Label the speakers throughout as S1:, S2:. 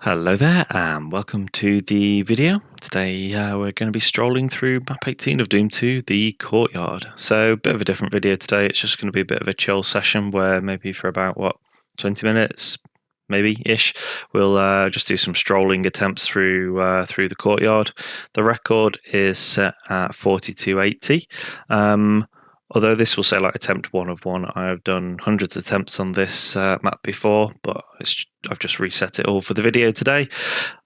S1: Hello there and welcome to the video. Today we're going to be strolling through Map 18 of Doom 2, the Courtyard. So a bit of a different video today. It's just going to be a bit of a chill session where maybe for about 20 minutes maybe ish we'll just do some strolling attempts through the Courtyard. The record is set at 4280. Although this will say like attempt 1 of 1, I have done hundreds of attempts on this map before, but I've just reset it all for the video today.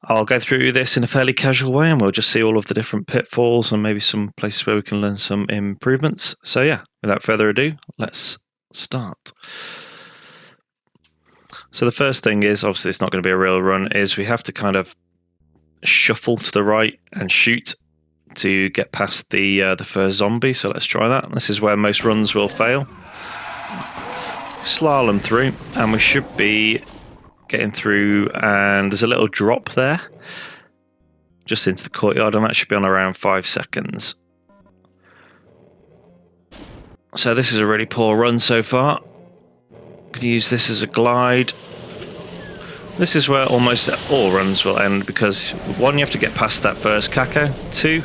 S1: I'll go through this in a fairly casual way and we'll just see all of the different pitfalls and maybe some places where we can learn some improvements. So yeah, without further ado, let's start. So the first thing is, obviously it's not going to be a real run, is we have to kind of shuffle to the right and shoot to get past the first zombie. So let's try that. This is where most runs will fail. Slalom through and we should be getting through, and there's a little drop there just into the courtyard and that should be on around 5 seconds. So this is a really poor run so far. I'm going to use this as a glide. This is where almost all runs will end because 1, you have to get past that first caco, 2, you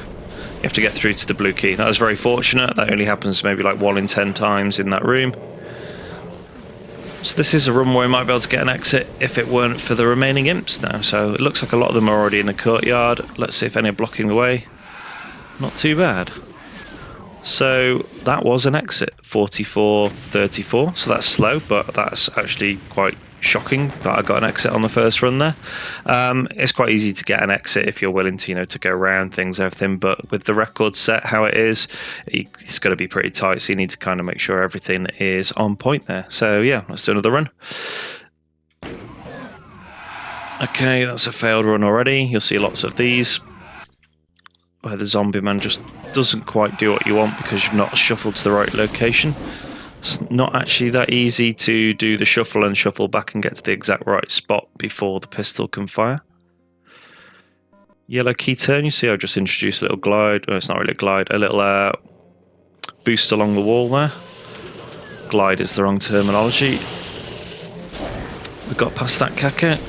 S1: have to get through to the blue key. That was very fortunate. That only happens maybe like 1 in 10 times in that room. So this is a room where we might be able to get an exit if it weren't for the remaining imps now. So it looks like a lot of them are already in the courtyard. Let's see if any are blocking the way. Not too bad. So that was an exit, 44-34. So that's slow, but that's actually quite shocking that I got an exit on the first run there. It's quite easy to get an exit if you're willing to, to go around things, everything. But with the record set how it is, it's going to be pretty tight. So you need to kind of make sure everything is on point there. So yeah, let's do another run. Okay, that's a failed run already. You'll see lots of these where the zombie man just doesn't quite do what you want because you've not shuffled to the right location. It's not actually that easy to do the shuffle and shuffle back and get to the exact right spot before the pistol can fire. Yellow key turn, you see I've just introduced a little glide. Oh, it's not really a glide, a little boost along the wall there. Glide is the wrong terminology. We got past that caca.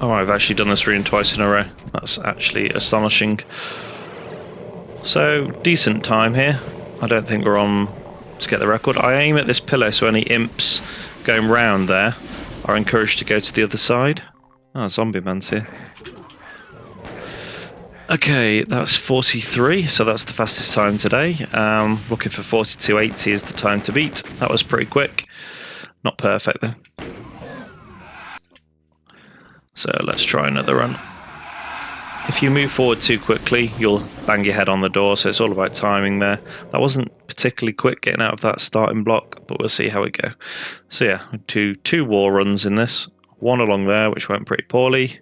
S1: Oh, I've actually done this rune twice in a row. That's actually astonishing. So, decent time here. I don't think we're on to get the record. I aim at this pillar so any imps going round there are encouraged to go to the other side. Oh, zombie man's here. Okay, that's 43, so that's the fastest time today. Looking for 42.80 is the time to beat. That was pretty quick. Not perfect though. So let's try another run. If you move forward too quickly, you'll bang your head on the door, so it's all about timing there. That wasn't particularly quick getting out of that starting block, but we'll see how we go. So yeah, two wall runs in this. One along there, which went pretty poorly.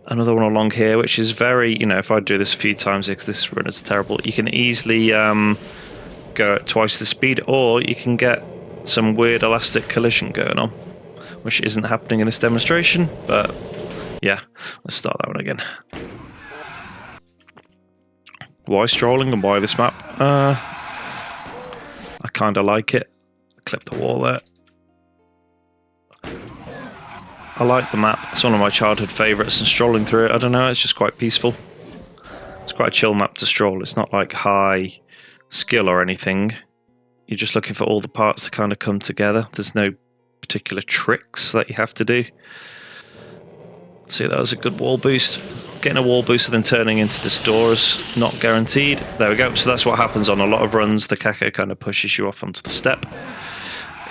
S1: Another one along here, which is very, if I do this a few times, because this run is terrible, you can easily go at twice the speed, or you can get some weird elastic collision going on, which isn't happening in this demonstration, but yeah, let's start that one again. Why strolling and why this map? I kind of like it. Clip the wall there. I like the map. It's one of my childhood favourites, and strolling through it, I don't know, it's just quite peaceful. It's quite a chill map to stroll. It's not like high skill or anything. You're just looking for all the parts to kind of come together. There's no particular tricks that you have to do. See, that was a good wall boost. Getting a wall boost and then turning into this door is not guaranteed. There we go. So that's what happens on a lot of runs. The caco kind of pushes you off onto the step.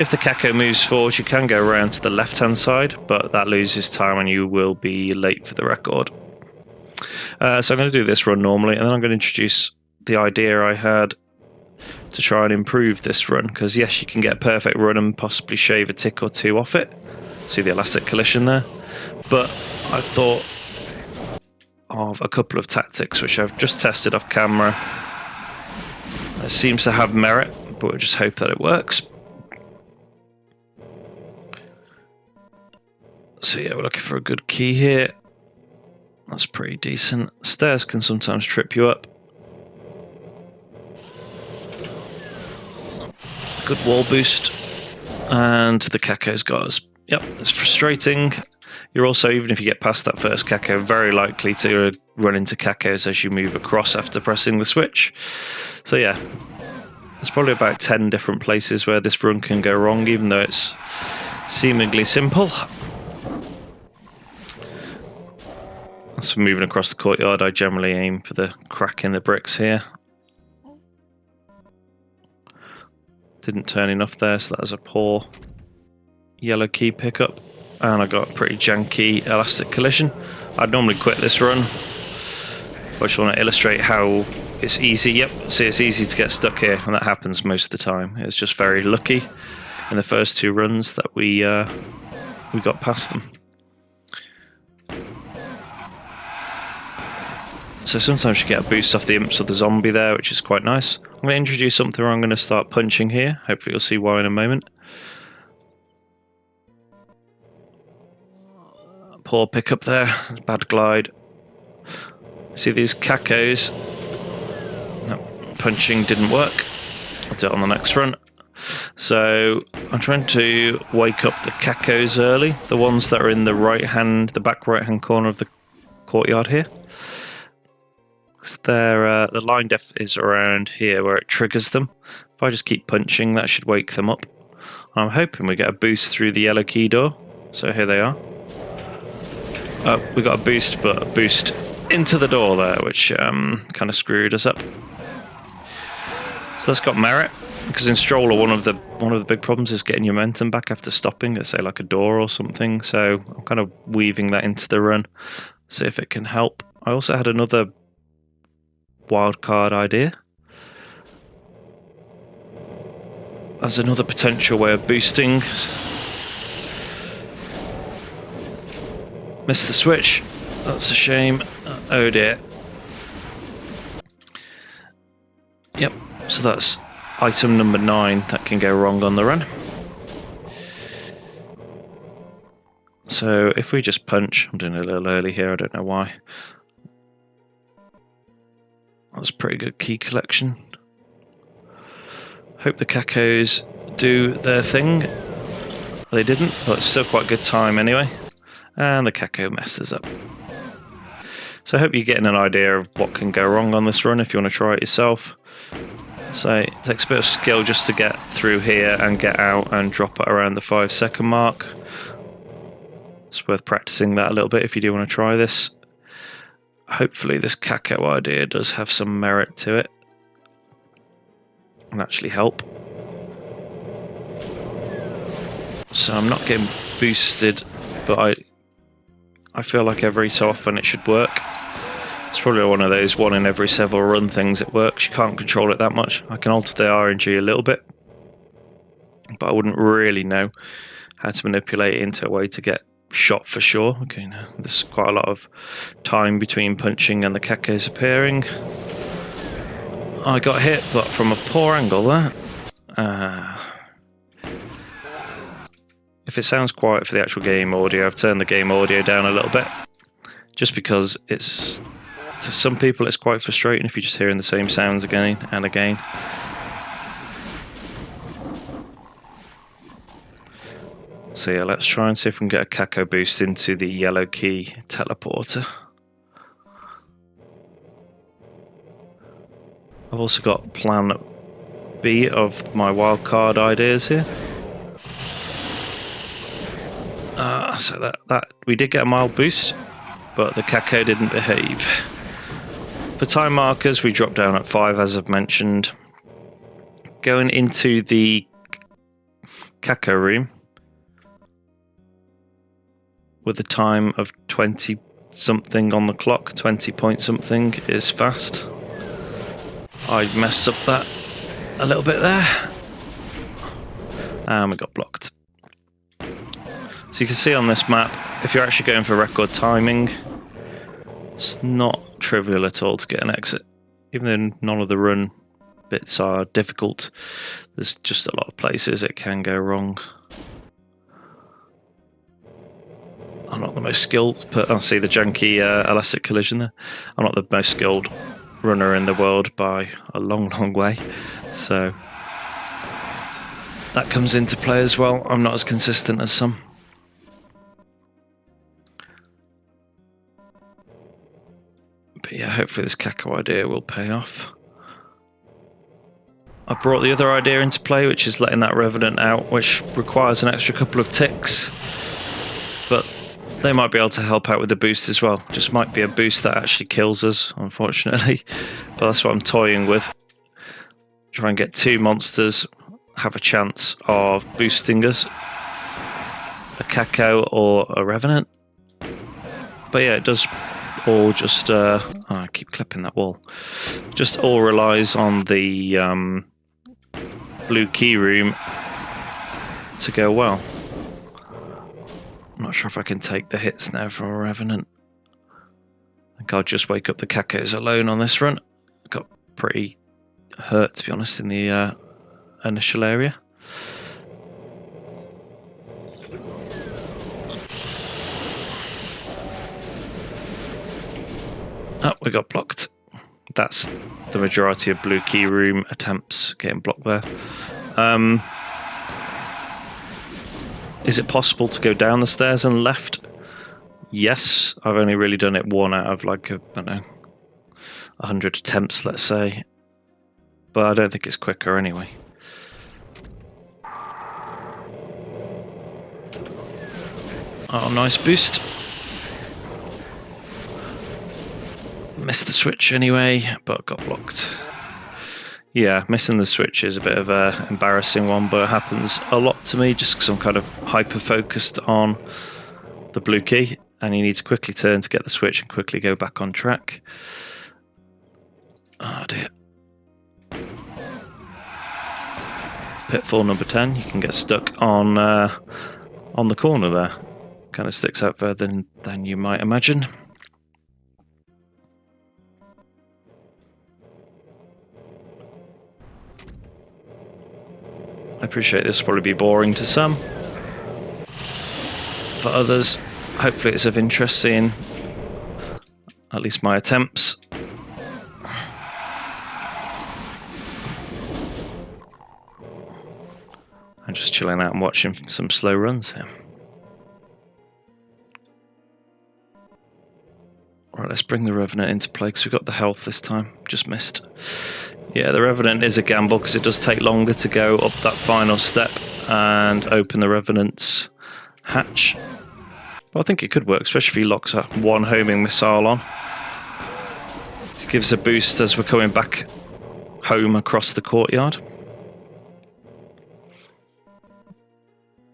S1: If the caco moves forward, you can go around to the left-hand side, but that loses time and you will be late for the record. So I'm going to do this run normally, and then I'm going to introduce the idea I had to try and improve this run, because yes, you can get a perfect run and possibly shave a tick or two off it. See the elastic collision there? But I thought of a couple of tactics which I've just tested off camera. It seems to have merit, but we'll just hope that it works. So yeah, we're looking for a good key here. That's pretty decent. Stairs can sometimes trip you up. Good wall boost. And the caco's got us. Yep, it's frustrating. You're also, even if you get past that first caco, very likely to run into cacos as you move across after pressing the switch. So yeah, there's probably about 10 different places where this run can go wrong, even though it's seemingly simple. So moving across the courtyard, I generally aim for the crack in the bricks here. Didn't turn enough there, so that was a poor yellow key pickup. And I got a pretty janky elastic collision. I'd normally quit this run, but I just want to illustrate how it's easy. Yep, see, it's easy to get stuck here, and that happens most of the time. It's just very lucky in the first 2 runs that we got past them. So sometimes you get a boost off the imps of the zombie there, which is quite nice. I'm going to introduce something where I'm going to start punching here. Hopefully you'll see why in a moment. Poor pickup there, bad glide. See these cacos? No, punching didn't work. I'll do it on the next run. So I'm trying to wake up the cacos early, the ones that are in the back right hand corner of the courtyard here. The line depth is around here where it triggers them. If I just keep punching, that should wake them up. I'm hoping we get a boost through the yellow key door. So here they are. We got a boost, but a boost into the door there, which kind of screwed us up. So that's got merit, because in Stroller one of the big problems is getting your momentum back after stopping at, say, like a door or something. So I'm kind of weaving that into the run, see if it can help. I also had another wildcard idea. As another potential way of boosting. Missed the switch. That's a shame. Oh dear. Yep, so that's item number 9 that can go wrong on the run. So if we just punch, I'm doing it a little early here, I don't know why. That's pretty good key collection. Hope the cacos do their thing. They didn't, but it's still quite a good time anyway. And the caco messes up. So I hope you're getting an idea of what can go wrong on this run if you want to try it yourself. So it takes a bit of skill just to get through here and get out and drop it around the 5-second mark. It's worth practicing that a little bit if you do want to try this. Hopefully this caco idea does have some merit to it and actually help. So I'm not getting boosted, but I feel like every so often it should work. It's probably one of those 1 in every several run things that works. You can't control it that much. I can alter the RNG a little bit, but I wouldn't really know how to manipulate it into a way to get shot for sure. Okay, now there's quite a lot of time between punching and the cacos appearing. I got hit, but from a poor angle there. If it sounds quiet for the actual game audio, I've turned the game audio down a little bit, just because it's, to some people it's quite frustrating if you're just hearing the same sounds again and again. So yeah, let's try and see if we can get a caco boost into the yellow key teleporter. I've also got plan B of my wildcard ideas here. So that we did get a mild boost, but the caco didn't behave. For time markers, we dropped down at 5, as I've mentioned. Going into the caco room with a time of 20 something on the clock, 20 point something is fast. I messed up that a little bit there, and we got blocked. So you can see on this map, if you're actually going for record timing, it's not trivial at all to get an exit. Even though none of the run bits are difficult, there's just a lot of places it can go wrong. I'm not the most skilled, but I see the janky elastic collision there. I'm not the most skilled runner in the world by a long, long way. So that comes into play as well. I'm not as consistent as some. Hopefully this Kako idea will pay off. I brought the other idea into play, which is letting that Revenant out, which requires an extra couple of ticks. But they might be able to help out with the boost as well. Just might be a boost that actually kills us, unfortunately. But that's what I'm toying with. Try and get 2 monsters, have a chance of boosting us. A Kako or a Revenant. But yeah, it does all just... I keep clipping that wall. Just all relies on the blue key room to go well. I'm not sure if I can take the hits now from a Revenant. I think I'll just wake up the Kakos alone on this run. Got pretty hurt, to be honest, in the initial area. Oh, we got blocked. That's the majority of blue key room attempts getting blocked there. Is it possible to go down the stairs and left? Yes, I've only really done it 1 out of like, I don't know, 100 attempts, let's say. But I don't think it's quicker anyway. Oh, nice boost. Missed the switch anyway, but got blocked. Yeah, missing the switch is a bit of an embarrassing one, but it happens a lot to me just because I'm kind of hyper-focused on the blue key, and you need to quickly turn to get the switch and quickly go back on track. Oh dear. Pitfall number 10, you can get stuck on the corner there. Kind of sticks out further than you might imagine. I appreciate this will probably be boring to some. For others, hopefully it's of interest seeing at least my attempts. I'm just chilling out and watching some slow runs here. Right, let's bring the Revenant into play because we've got the health this time. Just missed. Yeah, the Revenant is a gamble because it does take longer to go up that final step and open the Revenant's hatch. But I think it could work, especially if he locks a 1 homing missile on. It gives a boost as we're coming back home across the courtyard.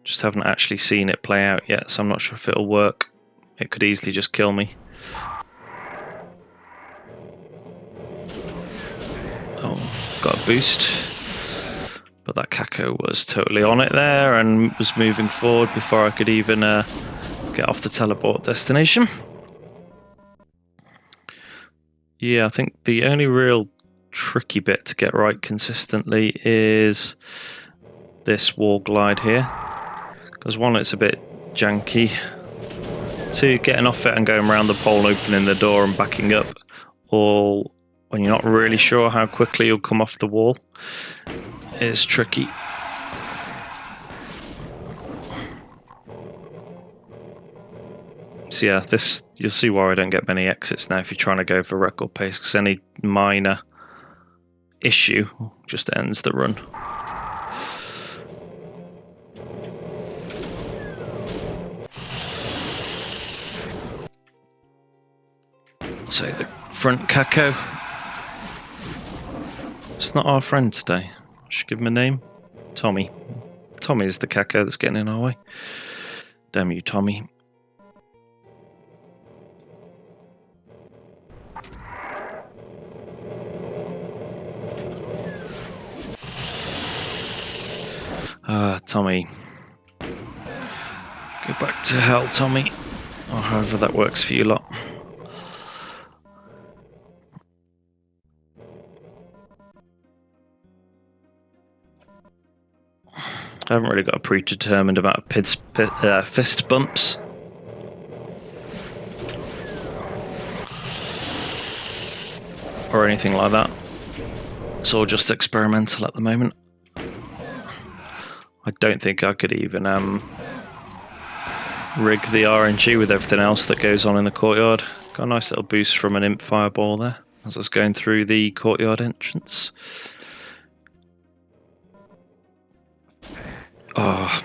S1: Just haven't actually seen it play out yet, so I'm not sure if it'll work. It could easily just kill me. Oh, got a boost. But that Kako was totally on it there and was moving forward before I could even get off the teleport destination. Yeah, I think the only real tricky bit to get right consistently is this wall glide here. Because 1, it's a bit janky. 2, getting off it and going around the pole and opening the door and backing up, all when you're not really sure how quickly you'll come off the wall, is tricky. So yeah, this, you'll see why I don't get many exits now if you're trying to go for record pace, because any minor issue just ends the run. So the front Kako. It's not our friend today. I should give him a name. Tommy. Tommy is the Kako that's getting in our way. Damn you, Tommy. Tommy. Go back to hell, Tommy. Or however that works for you lot. I haven't really got a predetermined amount of fist bumps. Or anything like that. It's all just experimental at the moment. I don't think I could even rig the RNG with everything else that goes on in the courtyard. Got a nice little boost from an imp fireball there as I was going through the courtyard entrance. Oh,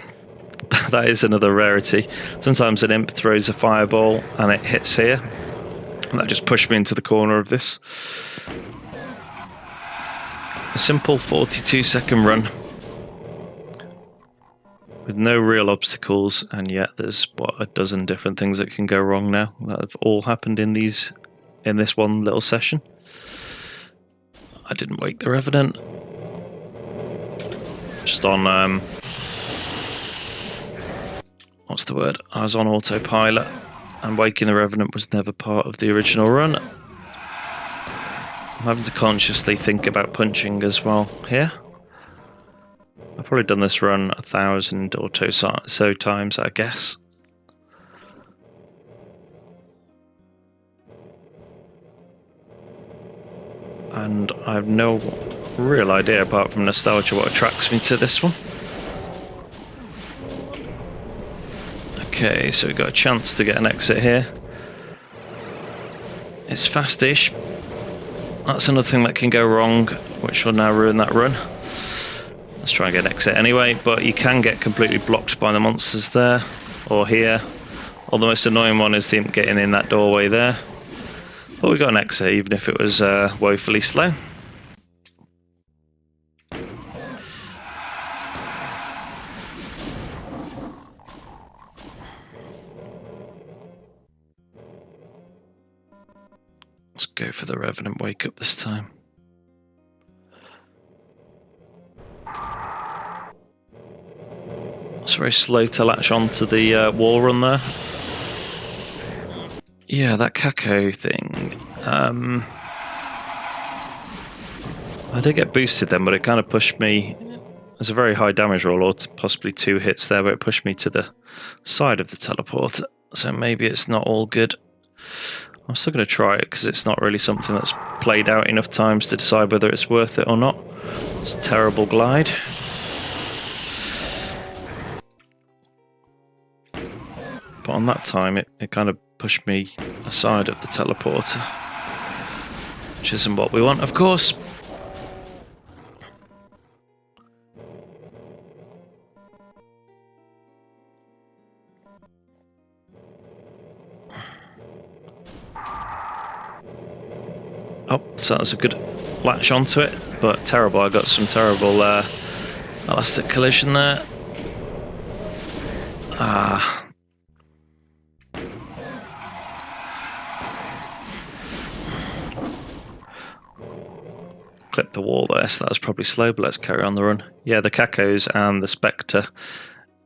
S1: that is another rarity. Sometimes an imp throws a fireball and it hits here. And that just pushed me into the corner of this. A simple 42-second run with no real obstacles, and yet there's a dozen different things that can go wrong now that have all happened in this one little session. I didn't wake the Revenant. Just on what's the word? I was on autopilot, and waking the Revenant was never part of the original run. I'm having to consciously think about punching as well here. I've probably done this run 1,000 or so times, I guess. And I have no real idea, apart from nostalgia, what attracts me to this one. Okay, so we've got a chance to get an exit here. It's fast-ish. That's another thing that can go wrong, which will now ruin that run. Let's try and get an exit anyway, but you can get completely blocked by the monsters there, or here. Or the most annoying one is the imp getting in that doorway there. But we got an exit, even if it was woefully slow. Let's go for the Revenant wake up this time. It's very slow to latch onto the wall run there. Yeah, that Kako thing. I did get boosted then, but it kind of pushed me. There's a very high damage roll, or possibly 2 hits there, but it pushed me to the side of the teleporter. So maybe it's not all good. I'm still going to try it because it's not really something that's played out enough times to decide whether it's worth it or not. It's a terrible glide. But on that time, it kind of pushed me aside of the teleporter, which isn't what we want, of course. Oh, so that's a good latch onto it, but terrible. I got some terrible elastic collision there. Clip the wall there, so that was probably slow, but let's carry on the run. Yeah, the Kakos and the Spectre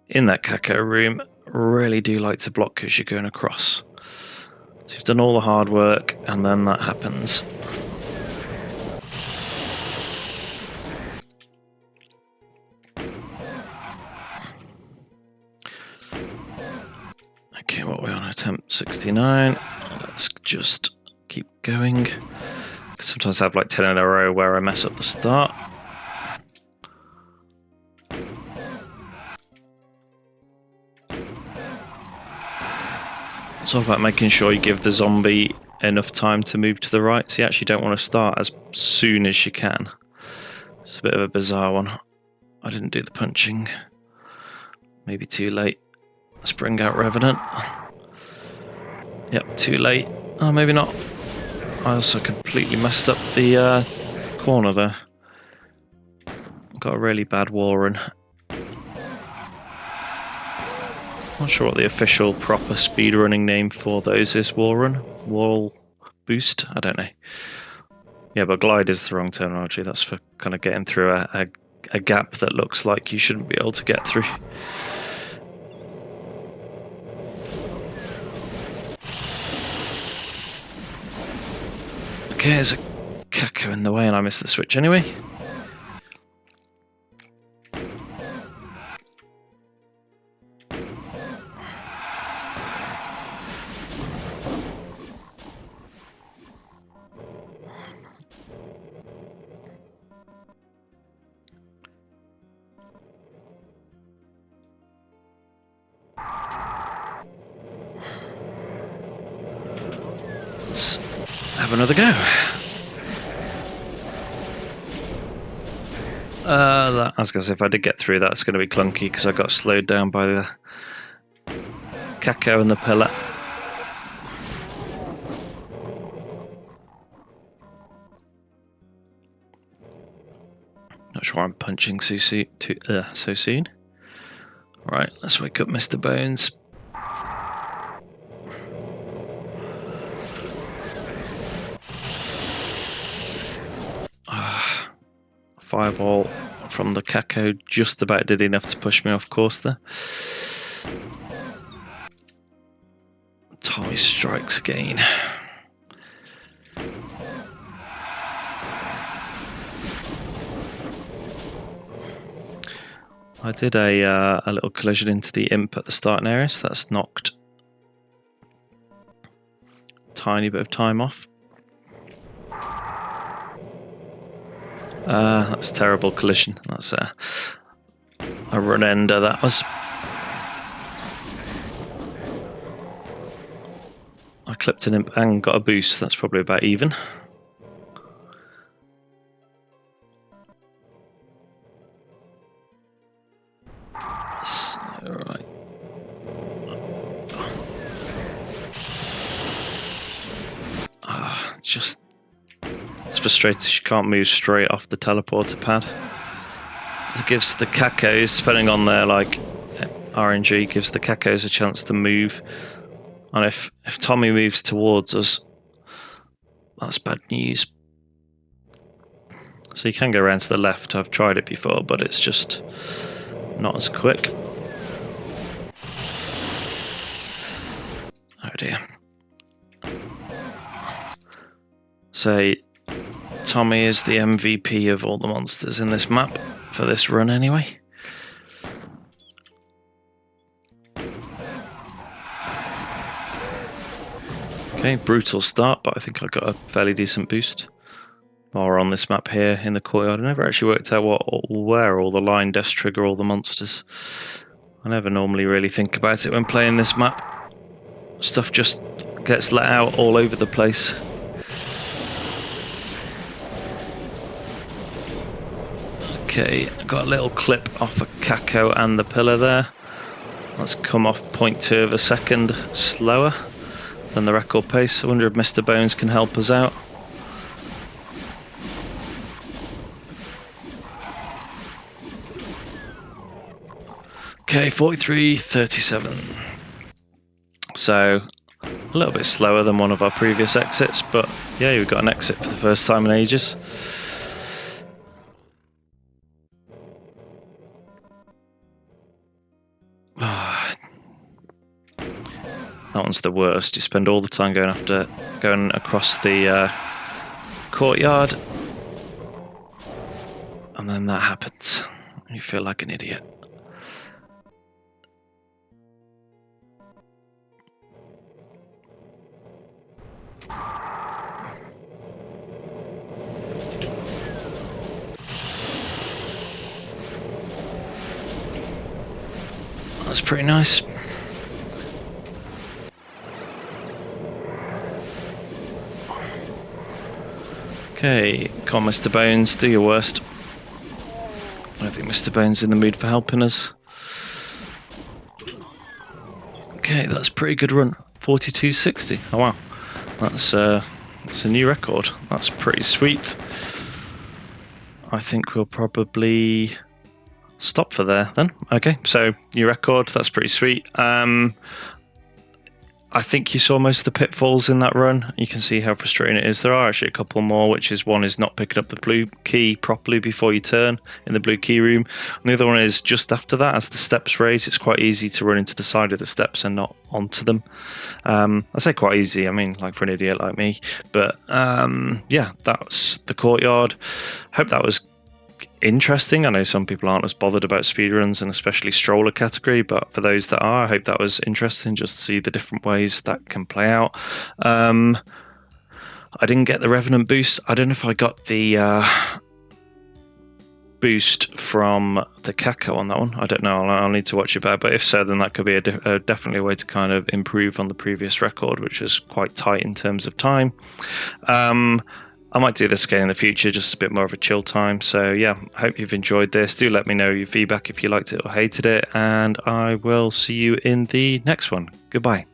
S1: in that Kako room really do like to block as you're going across. So you've done all the hard work, and then that happens. Okay, what are we on? Attempt 69. Let's just keep going. Sometimes I have like 10 in a row where I mess up the start. It's all about making sure you give the zombie enough time to move to the right, so you actually don't want to start as soon as you can. It's a bit of a bizarre one. I didn't do the punching. Maybe too late. Let's bring out Revenant. Yep, too late. Oh, maybe not. I also completely messed up the corner there. Got a really bad wall run. Not sure what the official proper speedrunning name for those is. Wall run? Wall boost? I don't know. Yeah, but glide is the wrong terminology. That's for kind of getting through a gap that looks like you shouldn't be able to get through. Okay, there's a Kako in the way and I missed the switch anyway. let's have another go. I was going to say, if I did get through that, it's going to be clunky because I got slowed down by the Cacao and the pillar. Not sure I'm punching so soon. Right, let's wake up Mr. Bones. Fireball from the Cacao just about did enough to push me off course there. Tommy strikes again. I did a little collision into the imp at the starting area, so that's knocked a tiny bit of time off. That's a terrible collision. That's a run ender, that was. I clipped an imp and got a boost. That's probably about even. Right. Just... It's frustrating she can't move straight off the teleporter pad. It gives the Cacos, depending on their like RNG, gives the Cacos a chance to move. And if Tommy moves towards us, that's bad news. So you can go around to the left. I've tried it before, but it's just not as quick. Oh dear. So Tommy is the MVP of all the monsters in this map, for this run anyway. Okay, brutal start, but I think I got a fairly decent boost. While we're on this map here in the courtyard, I never actually worked out where all the line deaths trigger all the monsters. I never normally really think about it when playing this map. Stuff just gets let out all over the place. Okay, got a little clip off a Cacao and the pillar there. That's come off 0.2 of a second slower than the record pace. I wonder if Mr. Bones can help us out. Okay, 43.37. So a little bit slower than one of our previous exits, but yeah, we got an exit for the first time in ages. That one's the worst. You spend all the time going across the courtyard, and then that happens. You feel like an idiot. That's pretty nice. Okay, come on, Mr. Bones, do your worst. I don't think Mr. Bones is in the mood for helping us. Okay, that's a pretty good run. 42.60. Oh wow, that's a new record. That's pretty sweet. I think we'll probably stop for there then. Okay, so new record. That's pretty sweet. I think you saw most of the pitfalls in that run. You can see how frustrating it is. There are actually a couple more, which is one is not picking up the blue key properly before you turn in the blue key room. And the other one is just after that, as the steps raise, it's quite easy to run into the side of the steps and not onto them. I say quite easy, I mean like for an idiot like me. But yeah, that's the courtyard. Hope that was interesting. I know some people aren't as bothered about speedruns and especially stroller category, but for those that are, I hope that was interesting just to see the different ways that can play out. I didn't get the Revenant boost. I don't know if I got the boost from the Kako on that one. I don't know. I'll need to watch it back. But if so, then that could be definitely a way to kind of improve on the previous record, which was quite tight in terms of time. I might do this again in the future, just a bit more of a chill time. So yeah, I hope you've enjoyed this. Do let me know your feedback if you liked it or hated it, and I will see you in the next one. Goodbye.